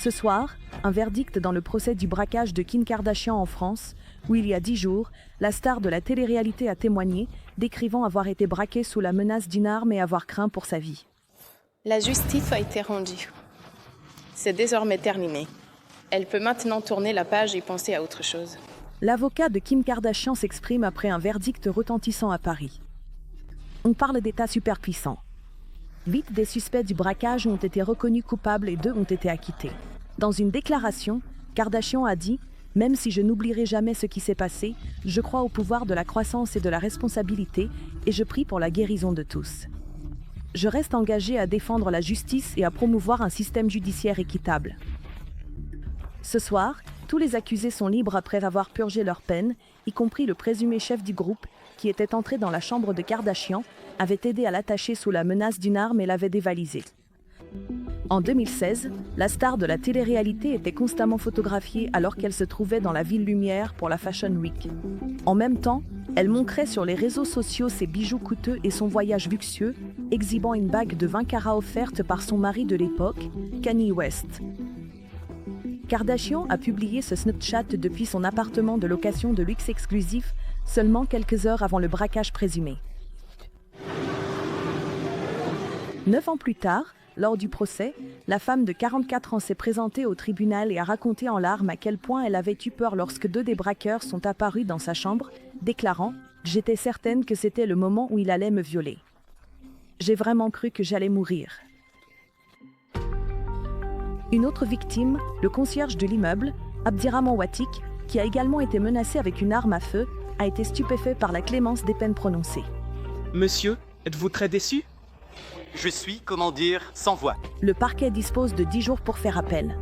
Ce soir, un verdict dans le procès du braquage de Kim Kardashian en France, où il y a 10 jours, la star de la télé-réalité a témoigné, décrivant avoir été braquée sous la menace d'une arme et avoir craint pour sa vie. La justice a été rendue. C'est désormais terminé. Elle peut maintenant tourner la page et penser à autre chose. L'avocat de Kim Kardashian s'exprime après un verdict retentissant à Paris. On parle d'État superpuissant. 8 des suspects du braquage ont été reconnus coupables et 2 ont été acquittés. Dans une déclaration, Kardashian a dit « Même si je n'oublierai jamais ce qui s'est passé, je crois au pouvoir de la croissance et de la responsabilité et je prie pour la guérison de tous. Je reste engagée à défendre la justice et à promouvoir un système judiciaire équitable. » Ce soir, tous les accusés sont libres après avoir purgé leur peine, y compris le présumé chef du groupe, qui était entré dans la chambre de Kardashian, avait aidé à l'attacher sous la menace d'une arme et l'avait dévalisée. En 2016, la star de la télé-réalité était constamment photographiée alors qu'elle se trouvait dans la ville lumière pour la Fashion Week. En même temps, elle montrait sur les réseaux sociaux ses bijoux coûteux et son voyage luxueux, exhibant une bague de 20 carats offerte par son mari de l'époque, Kanye West. Kardashian a publié ce Snapchat depuis son appartement de location de luxe exclusif, seulement quelques heures avant le braquage présumé. 9 ans plus tard, lors du procès, la femme de 44 ans s'est présentée au tribunal et a raconté en larmes à quel point elle avait eu peur lorsque 2 des braqueurs sont apparus dans sa chambre, déclarant « J'étais certaine que c'était le moment où il allait me violer. J'ai vraiment cru que j'allais mourir. » Une autre victime, le concierge de l'immeuble, Abdirahman Watik, qui a également été menacé avec une arme à feu, a été stupéfait par la clémence des peines prononcées. Monsieur, êtes-vous très déçu ? Je suis, comment dire, sans voix. Le parquet dispose de 10 jours pour faire appel.